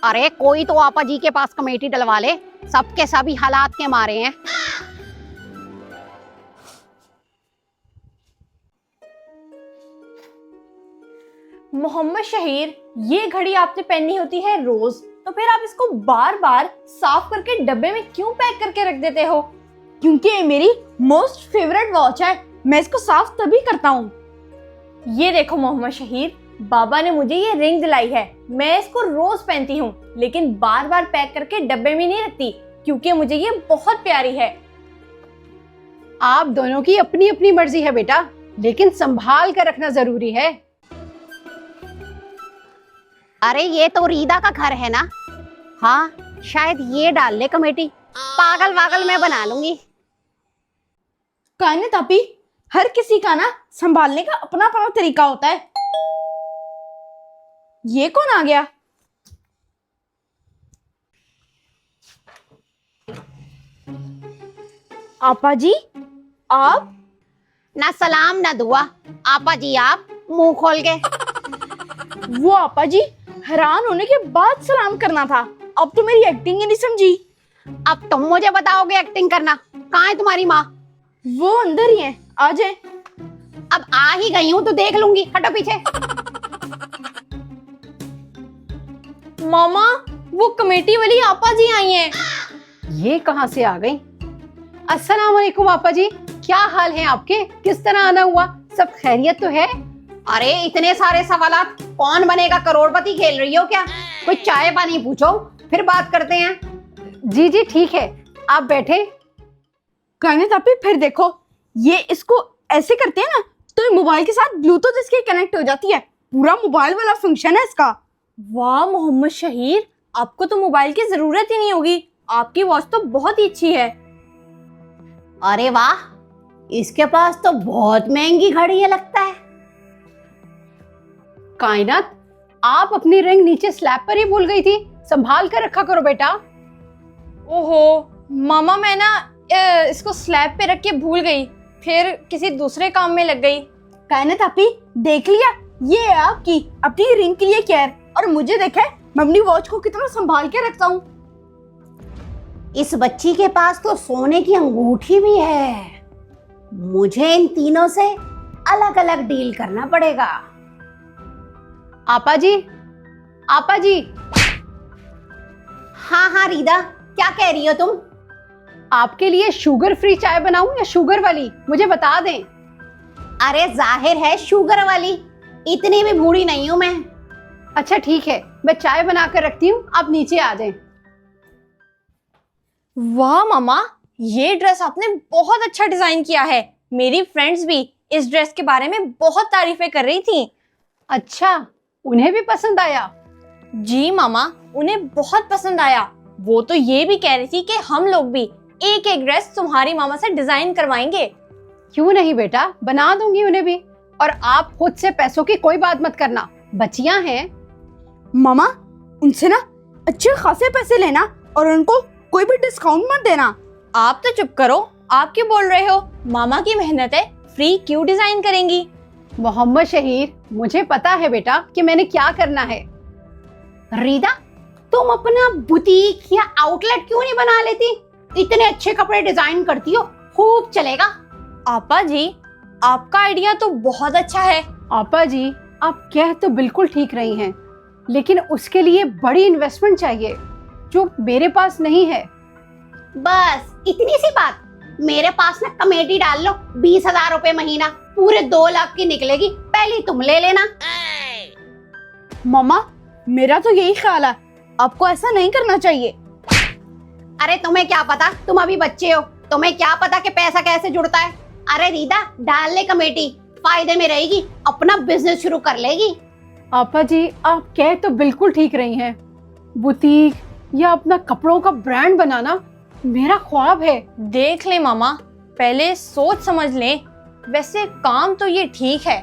अरे कोई तो आपा जी के पास कमेटी डलवा ले, सबके सभी हालात के मारे हैं। मोहम्मद शहीर, ये घड़ी आपने पहनी होती है रोज, तो फिर आप इसको बार बार साफ करके डब्बे में क्यों पैक करके रख देते हो? क्योंकि ये मेरी मोस्ट फेवरेट वॉच है, मैं इसको साफ तभी करता हूँ। ये देखो मोहम्मद शहीर, बाबा ने मुझे ये रिंग दिलाई है, मैं इसको रोज पहनती हूँ, लेकिन बार बार पैक करके डब्बे में नहीं रखती, क्योंकि मुझे ये बहुत प्यारी है। आप दोनों की अपनी अपनी मर्जी है बेटा, लेकिन संभाल कर रखना जरूरी है। अरे ये तो रीदा का घर है ना? हाँ, शायद ये डाल ले कमेटी, पागल वागल मैं बना लूंगी। कायने तापी, हर किसी का ना संभालने का अपना अपना तरीका होता है। ये कौन आ गया? आपा जी, आप? ना सलाम ना दुआ, आपा जी आप मुंह खोल के। वो आपा जी, हैरान होने के बाद सलाम करना था, अब तो मेरी एक्टिंग ही नहीं समझी। अब तुम मुझे बताओगे एक्टिंग करना? कहाँ है तुम्हारी माँ? वो अंदर ही है, आ जाए। अब आ ही गई हूँ तो देख लूंगी, हटो पीछे। मामा, वो कमेटी वाली आपा जी आई हैं। ये कहाँ से आ गई? अस्सलाम वालेकुम आपा जी, क्या हाल है आपके? किस तरह आना हुआ? सब खैरियत तो है? अरे इतने सारे सवालात, कौन बनेगा करोड़पति खेल रही हो क्या? कोई चाय पानी पूछो, फिर बात करते हैं। जी जी ठीक है, आप बैठे। कायने तापी, फिर देखो, ये इसको ऐसे करते हैं ना तो ये मोबाइल के साथ ब्लूटूथ इसके कनेक्ट हो जाती है, पूरा मोबाइल वाला फंक्शन है इसका। वाह मोहम्मद शहीर, आपको तो मोबाइल की जरूरत ही नहीं होगी, आपकी वॉच तो बहुत ही अच्छी है। अरे वाह, इसके पास तो बहुत महंगी घड़ी है लगता है। कायनात, आप अपनी रिंग नीचे स्लैब पर ही भूल गई थी, संभाल कर रखा करो बेटा। ओहो मामा, मैं ना इसको स्लैब पे रख के भूल गई, फिर किसी दूसरे काम में लग गई। कायने तापी, देख लिया, ये है आपकी अपनी रिंग के लिए केयर, और मुझे देखा है मैं अपनी वॉच को कितना संभाल के रखता हूँ। इस बच्ची के पास तो सोने की अंगूठी भी है, मुझे इन तीनों से अलग अलग डील करना पड़ेगा। आपा जी, आपा जी। हाँ हाँ रीदा, क्या कह रही हो तुम? आपके लिए शुगर फ्री चाय बनाऊं या शुगर वाली, मुझे बता दें। अरे जाहिर है शुगर वाली, इतनी भी बूढ़ी नहीं हूं मैं। अच्छा ठीक है, मैं चाय बना कर रखती हूँ, आप नीचे आ जाएं। वाह मामा, ये ड्रेस आपने बहुत अच्छा डिजाइन किया है, मेरी फ्रेंड्स भी इस ड्रेस के बारे में बहुत तारीफें कर रही थी। अच्छा, उन्हें भी पसंद आया? जी मामा, उन्हें बहुत पसंद आया, वो तो ये भी कह रही थी कि हम लोग भी एक एक ड्रेस तुम्हारी मामा से डिजाइन करवाएंगे। क्यों नहीं बेटा, बना दूंगी उन्हें भी। और आप खुद से पैसों की कोई बात मत करना, बच्चियां हैं। मामा, उनसे ना अच्छे खासे पैसे लेना और उनको कोई भी डिस्काउंट मत देना। आप तो चुप करो, आप क्यों बोल रहे हो? मामा की मेहनत है, फ्री क्यों डिजाइन करेंगी? मोहम्मद शहीर, मुझे पता है बेटा कि मैंने क्या करना है। रीदा, तुम अपना बुटीक या आउटलेट क्यों नहीं बना लेती? इतने अच्छे कपड़े डिजाइन करती हो, खूब चलेगा। आपा जी, आपका आइडिया तो बहुत अच्छा है। आपा जी, आप कह तो बिल्कुल ठीक रही हैं, लेकिन उसके लिए बड़ी इन्वेस्टमेंट चाहिए जो मेरे पास नहीं है। बस इतनी सी बात, मेरे पास ना कमेटी डाल लो, 20,000 रुपए महीना, पूरे 2 लाख की निकलेगी, पहले तुम ले लेना। मामा, मेरा तो यही ख्याल है, आपको ऐसा नहीं करना चाहिए। अरे तुम्हें क्या पता, तुम अभी बच्चे हो, तुम्हें क्या पता कि पैसा कैसे जुड़ता है। अरे रीदा, डाल ले कमेटी, फायदे में रहेगी, अपना बिजनेस शुरू कर लेगी। आपा जी, आप कह तो बिल्कुल ठीक रही हैं, बुटीक या अपना कपड़ों का ब्रांड बनाना मेरा ख्वाब है। देख ले मामा, पहले सोच समझ ले, वैसे काम तो ये ठीक है।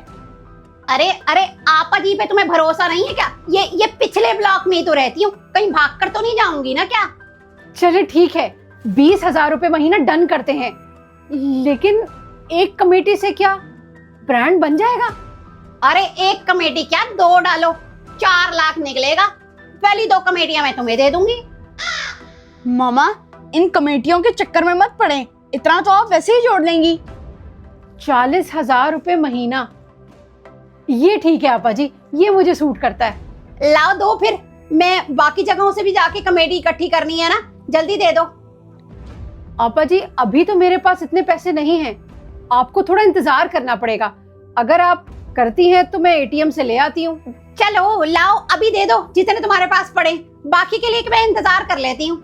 अरे अरे, आपा जी पे तुम्हें भरोसा नहीं है क्या? ये पिछले ब्लॉक में ही तो रहती हूँ, कहीं भाग कर तो नहीं जाऊंगी ना क्या? चलिए ठीक है, 20,000 रुपए महीना डन करते हैं, लेकिन एक कमेटी से क्या ब्रांड बन जाएगा? अरे एक कमेटी क्या, 2 डालो, 4 लाख निकलेगा, पहली 2 कमेटियां मैं तुम्हें दे दूंगी। मामा, इन कमेटियों के चक्कर में मत पड़े, इतना तो आप वैसे ही जोड़ लेंगी। 40,000 रुपए महीना, ये ठीक है आपा जी, ये मुझे सूट करता है। लाओ दो फिर, मैं बाकी जगहों से भी जाके कमेटी इकट्ठी करनी है ना, जल्दी दे दो। आपा जी अभी तो मेरे पास इतने पैसे नहीं हैं, आपको थोड़ा इंतजार करना पड़ेगा। अगर आप करती हैं तो मैं एटीएम से ले आती हूँ। चलो लाओ, अभी दे दो जितने तुम्हारे पास पड़े, बाकी के लिए मैं इंतजार कर लेती हूँ।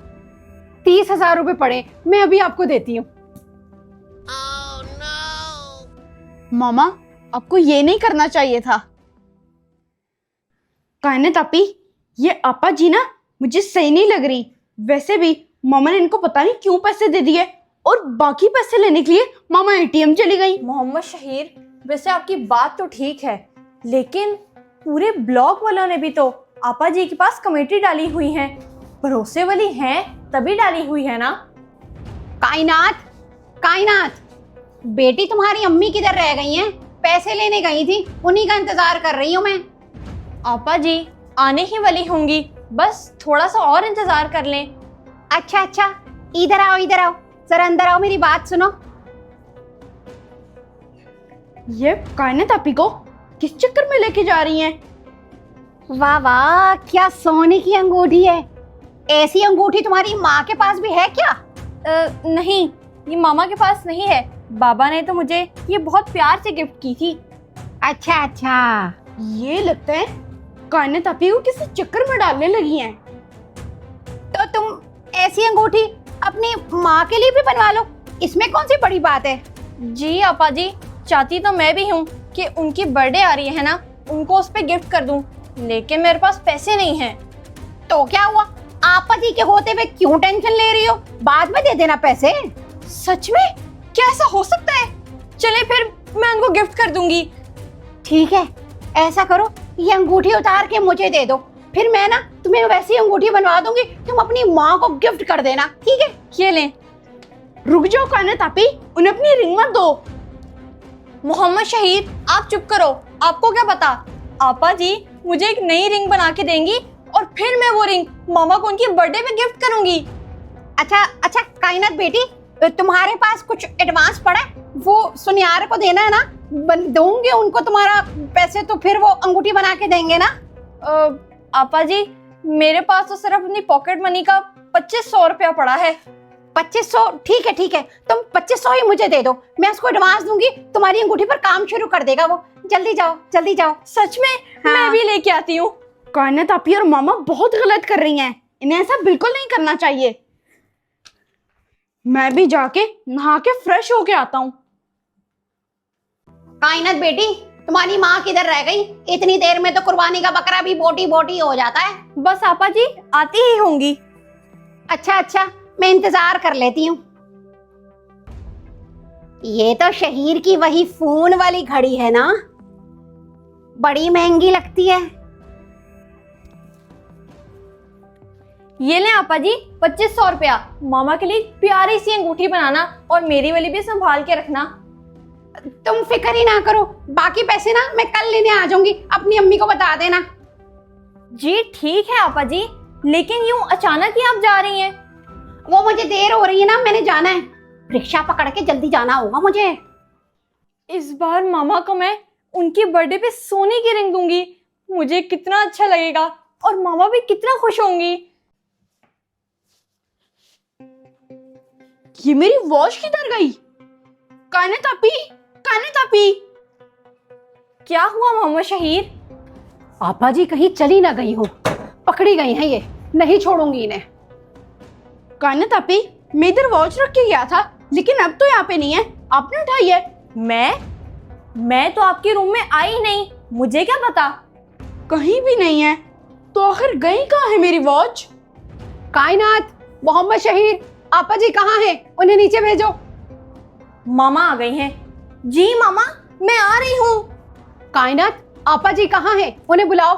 30,000 रुपए पड़े, मैं अभी आपको देती हूँ। मामा, आपको ये नहीं करना चाहिए था। कायनात आपी, ये आपा जी ना मुझे सही नहीं लग रही। वैसे भी मामा ने इनको पता नहीं क्यों पैसे दे दिए, और बाकी पैसे लेने के लिए मामा एटीएम चली गई। मोहम्मद शहीर, वैसे आपकी बात तो ठीक है, लेकिन पूरे ब्लॉक वालों ने भी तो आपा जी के पास कमेटी डाली हुई है। भरोसे वाली हैं तभी डाली हुई है ना। कायनात, कायनात, बेटी तुम्हारी अम्मी किधर रह गई हैं? पैसे लेने गई थी, उन्हीं का इंतजार कर रही हूँ मैं। आपा जी आने ही वाली होंगी, बस थोड़ा सा और इंतजार कर लें। अच्छा अच्छा, इधर आओ, इधर आओ, जरा अंदर आओ, मेरी बात सुनो। ये कायनात आपी को किस चक्कर में लेके जा रही हैं? वाह वाह, क्या सोने की अंगूठी है। ऐसी अंगूठी तुम्हारी माँ के पास भी है क्या? नहीं, ये मामा के पास नहीं है, बाबा ने तो मुझे ये बहुत प्यार से गिफ्ट की थी। अच्छा अच्छा, ये लगता है कायनात आपी को किसी चक्कर में डालने लगी हैं। तो तुम ऐसी अंगूठी अपनी माँ के लिए भी बनवा लो, इसमें कौन सी बड़ी बात है। जी आपा जी, चाहती तो मैं भी हूँ कि उनकी बर्थडे आ रही है ना, उनको उस पे गिफ्ट कर दूँ, लेकिन मेरे पास पैसे नहीं हैं। तो क्या हुआ, आपा जी के होते हुए क्यों टेंशन ले रही हो? बाद में दे देना पैसे। सच में? क्या ऐसा हो सकता है? चले फिर मैं उनको गिफ्ट कर दूंगी। ठीक है, ऐसा करो, ये अंगूठी उतार के मुझे दे दो, फिर मैं ना तुम्हें वैसी अंगूठी बनवा दूंगी, तुम अपनी माँ को गिफ्ट कर देना, ठीक है? ये लें। रुक जाओ कायनात आपी, उन्हें अपनी रिंग मत दो। मोहम्मद शहीद, आप चुप करो, आपको क्या पता? आपा जी मुझे एक नई रिंग बना के देंगी और फिर मैं वो रिंग मामा को उनकी बर्थडे पे गिफ्ट करूंगी। अच्छा अच्छा कायनात बेटी, तुम्हारे पास कुछ एडवांस पड़ा है? वो सुनियार को देना है ना, दूंगी उनको तुम्हारा पैसे, तो फिर वो अंगूठी बना के देंगे ना। आपा जी मेरे पास तो सिर्फ अपनी पॉकेट मनी का 2500 रुपया पड़ा है। 2500? ठीक है ठीक है, तुम 2500 ही मुझे दे दो, मैं उसको एडवांस दूंगी, तुम्हारी अंगूठी पर काम शुरू कर देगा वो। जल्दी जाओ, जल्दी जाओ। सच में? हाँ। मैं भी लेके आती हूँ। कायनात आपी और मामा बहुत गलत कर रही हैं, इन्हें ऐसा बिल्कुल नहीं करना चाहिए। मैं भी जाके नहा के फ्रेश होके आता हूँ। कायनात बेटी, तुम्हारी माँ किधर रह गई? इतनी देर में तो कुर्बानी का बकरा भी बोटी बोटी हो जाता है। बस आपा जी आती ही होंगी। अच्छा अच्छा, मैं इंतजार कर लेती हूँ। ये तो शहीर की वही फोन वाली घड़ी है ना, बड़ी महंगी लगती है। ये लें आपा जी 2500 रुपया, मामा के लिए प्यारी सी अंगूठी बनाना और मेरी वाली भी संभाल के रखना। तुम फिक्र ही ना करो, बाकी पैसे ना मैं कल लेने आ जाऊंगी, अपनी अम्मी को बता देना। जी ठीक है आपा जी, लेकिन यूं अचानक ही आप जा रही हैं? वो मुझे देर हो रही है ना, मैंने जाना है, रिक्शा पकड़ के जल्दी जाना होगा मुझे। इस बार मामा को मैं उनकी बर्थडे पे सोने की रिंग दूंगी, मुझे कितना अच्छा लगेगा और मामा भी कितना खुश होंगी। ये मेरी वॉच किधर गई? कायनात आपी, कायनात आपी। क्या हुआ मोहम्मद शहीर? आपा जी कहीं चली ना गई हो, पकड़ी गई हैं ये, नहीं छोड़ूंगी इन्हें। कायनात आपी, मैं इधर वॉच रख के गया था, लेकिन अब तो यहाँ पे नहीं है, आपने उठाई है। मैं तो आपके रूम में आई नहीं, मुझे क्या पता? कहीं भी नहीं है, तो आखिर गई कहाँ है मेरी वॉच? कायनात, मोहम्मद शहीर, आपा जी कहाँ हैं? उन्हें नीचे भेजो। मामा आ गई हैं। जी मामा, मैं आ रही हूँ। कायनात, आपा जी कहाँ हैं? उन्हें बुलाओ।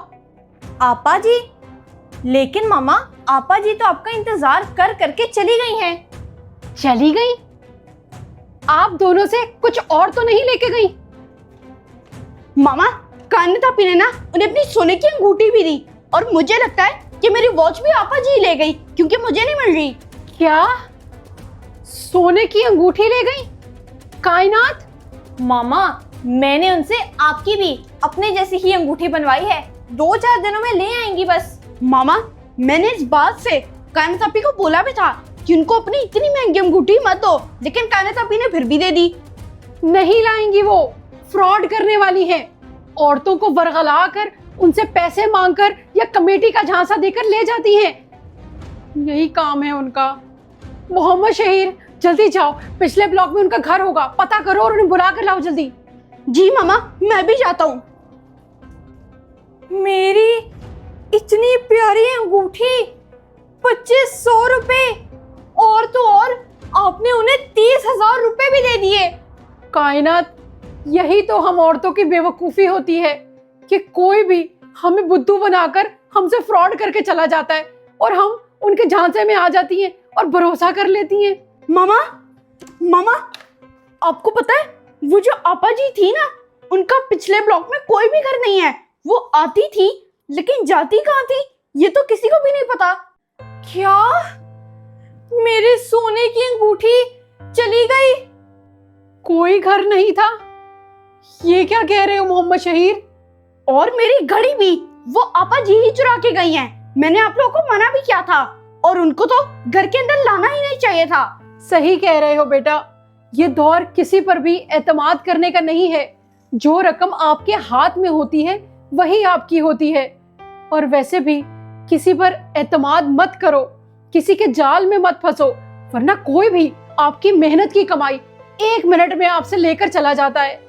आपा जी? लेकिन मामा, आपा जी तो आपका इंतजार कर करके चली गई हैं। चली गई? आप दोनों से कुछ और तो नहीं लेके गई? मामा, कायनात आपी ने ना उन्हें अपनी सोने की अंगूठी भी दी, और मुझे लगता है कि मेरी वॉच भी आपा जी ले गई क्योंकि मुझे नहीं मिल रही। क्या? सोने की अंगूठी ले गई? कायनात, मामा, मैंने उनसे आपकी भी अपने जैसी ही अंगूठी बनवाई है, 2-4 दिनों में ले आएंगी बस। मामा, मैंने इस बात से कायनात आपी को बोला भी था कि उनको अपनी इतनी महंगी अंगूठी मत दो, लेकिन कायनात आपी ने फिर भी दे दी। नहीं लाएंगी, वो फ्रॉड करने वाली हैं। औरतों को वरगला कर, उनसे पैसे मांगकर या कमेटी का झांसा देकर ले जाती हैं। यही काम है उनका। मोहम्मद शहीर, जल्दी जाओ, पिछले ब्लॉक में उनका घर होगा, पता करो और उन्हें बुला कर लाओ जल्दी। जी मामा, मैं भी जाता हूँ। मेरी इतनी प्यारी अंगूठी 2500 रुपए, और तो और आपने उन्हें 30,000 रुपए भी दे दिए। कायनात, यही तो हम औरतों की बेवकूफी होती है कि कोई भी हमें बुद्धू बनाकर हमसे फ्रॉड करके चला जाता है और हम उनके झांसे में आ जाती हैं और भरोसा कर लेती हैं। मामा, मामा, आपको पता है वो जो आपा जी थी ना, उनका पिछले ब्लॉक में कोई भी घर नहीं है। वो आती थी लेकिन जाती कहाँ थी ये तो किसी को भी नहीं पता। क्या? मेरे सोने की अंगूठी चली गई? कोई घर नहीं था? ये क्या कह रहे हो मोहम्मद शहीर? और मेरी घड़ी भी वो आपा जी ही चुरा के गई हैं। मैंने आप लोगों को मना भी किया था और उनको तो घर के अंदर लाना ही नहीं चाहिए था। सही कह रहे हो बेटा, ये दौर किसी पर भी एतमाद करने का नहीं है। जो रकम आपके हाथ में होती है वही आपकी होती है। और वैसे भी किसी पर एतमाद मत करो, किसी के जाल में मत फंसो, वरना कोई भी आपकी मेहनत की कमाई 1 मिनट में आपसे लेकर चला जाता है।